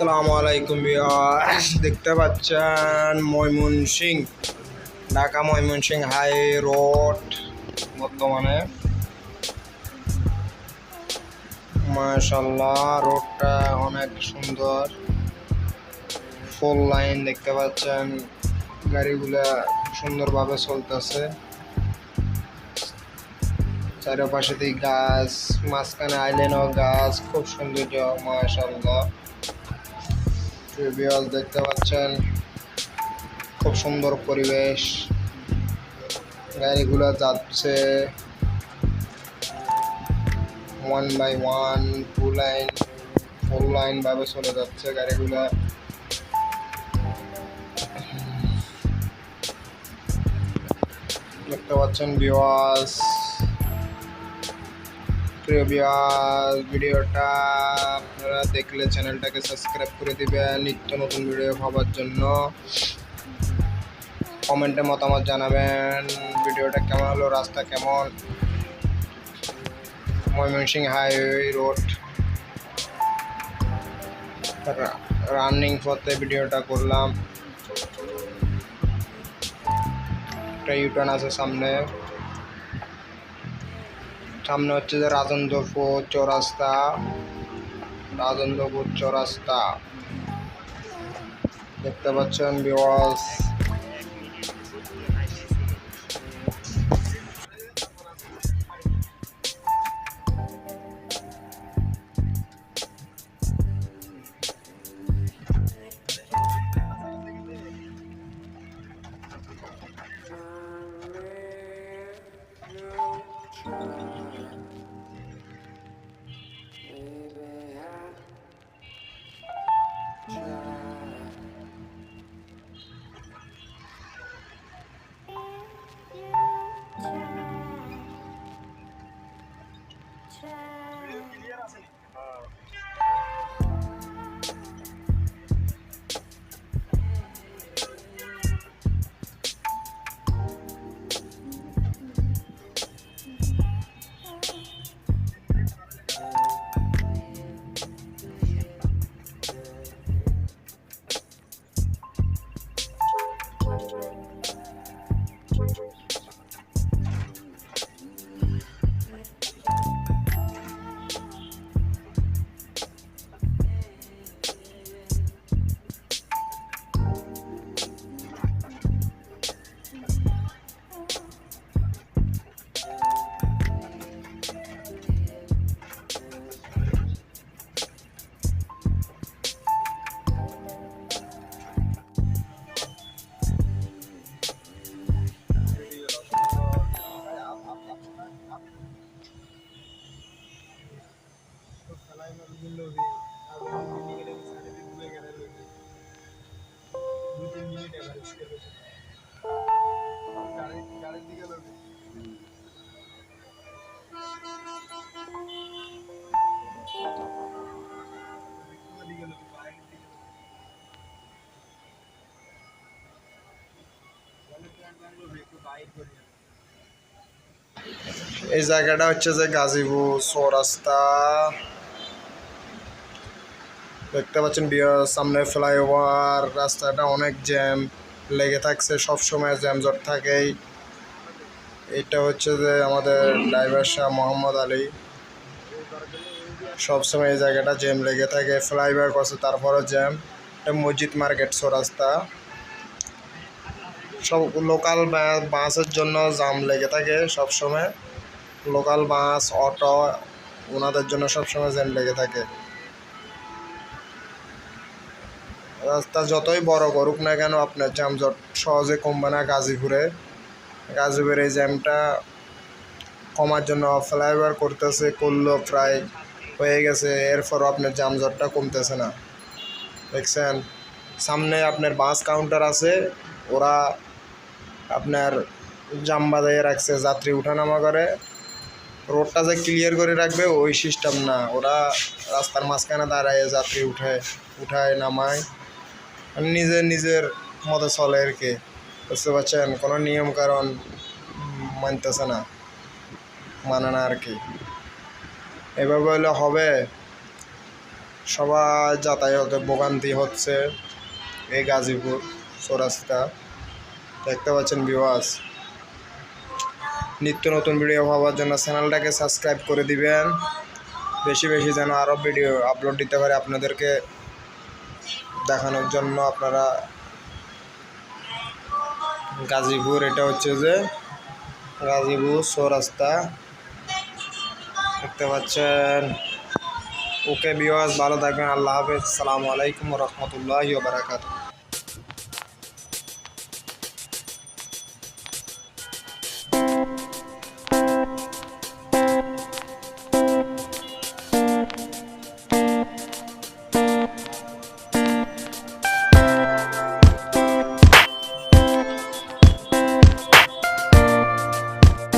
আসসালামু আলাইকুম ভিউয়ার্স, দেখতে পাচ্ছেন ময়মনসিংহ, ঢাকা ময়মনসিংহ হাই রোড। বর্তমানে মাশাআল্লাহ রোডটা অনেক সুন্দর, ফুল লাইন দেখতে পাচ্ছেন, গাড়িগুলা সুন্দরভাবে চলতেছে। চারপাশে দিয়ে গাছ, মাঝখানে আইল্যান্ডও গাছ, খুব সৌন্দর্য মাশাআল্লাহ। ভিউয়ার্স দেখতে পাচ্ছেন খুব সুন্দর পরিবেশ, গাড়িগুলো যাচ্ছে one by one, full line ভাবে চলে যাচ্ছে গাড়িগুলা। দেখতে পাচ্ছেন ভিউয়ার্স, প্রিয় ভিউয়ার্স, ভিডিওটা আপনারা দেখলে চ্যানেলটাকে সাবস্ক্রাইব করে দিবেন নিত্য নতুন ভিডিও পাওয়ার জন্য। কমেন্টে মতামত জানাবেন ভিডিওটা কেমন হলো, রাস্তা কেমন। ময়মনসিংহ হাইওয়ে রোড রানিং পথে ভিডিওটা করলাম। একটা ইউটার্ন আছে সামনে হচ্ছে যে রাজেন্দ্রপুর চৌরাস্তা দেখতে পাচ্ছেন ভিউয়ার্স। এই জায়গাটা হচ্ছে যে গাজীপুর চৌরাস্তা, দেখতে পাচ্ছেন সামনে ফ্লাইওভার। রাস্তাটা অনেক জ্যাম লেগে থাকছে, সবসময় জ্যামজট থাকেই। এটা হচ্ছে যে আমাদের ড্রাইভার সাহেব মোহাম্মদ আলী, সবসময় এই জায়গাটা জ্যাম লেগে থাকে। ফ্লাইওভার করছে তারপরও জ্যাম। এটা মসজিদ মার্কেট চৌরাস্তা, সব লোকাল বাসের জন্য জ্যাম লেগে থাকে সবসময়। লোকাল বাস, অটো, ওনাদের জন্য সবসময় জ্যাম লেগে থাকে। রাস্তা যতই বড় করুক না কেন, আপনার জ্যামজট সহজে কমবে না গাজীপুরে। এই জ্যামটা কমার জন্য ফ্লাইওভার করলো, প্রায় হয়ে গেছে, এরপরও আপনার জ্যামজটটা কমতেছে না। দেখছেন সামনে আপনার বাস কাউন্টার আছে, ওরা আপনার জাম বাঁধিয়ে রাখছে, যাত্রী উঠানামা করে। রোডটা যে ক্লিয়ার করে রাখবে ওই সিস্টেম না, ওরা রাস্তার মাঝখানে দাঁড়ায় যাত্রী উঠায় নামায়, নিজের মতো চলে আর কি। বুঝতে পারছেন, কোনো নিয়ম কারণ মানতেছে না, মানে না আর কি। এভাবে হলে হবে? সবাই যাতায়াতে ভোগান্তি হচ্ছে এই গাজীপুর চৌরাস্তা। দেখতে পাচ্ছেন ভিউয়ার্স, নিত্য নতুন ভিডিও পাওয়ার জন্য চ্যানেলটাকে সাবস্ক্রাইব করে দিবেন, বেশি বেশি যেন আরও ভিডিও আপলোড দিতে পারে আপনাদেরকে দেখানোর জন্য। আপনারা গাজীপুর, এটা হচ্ছে যে গাজীপুর চৌরাস্তা দেখতে পাচ্ছেন। ওকে ভিউয়ার্স, ভালো থাকবেন, আল্লাহ হাফেজ, আসসালামু আলাইকুম ওয়া রাহমাতুল্লাহি ওয়া বারাকাতুহু।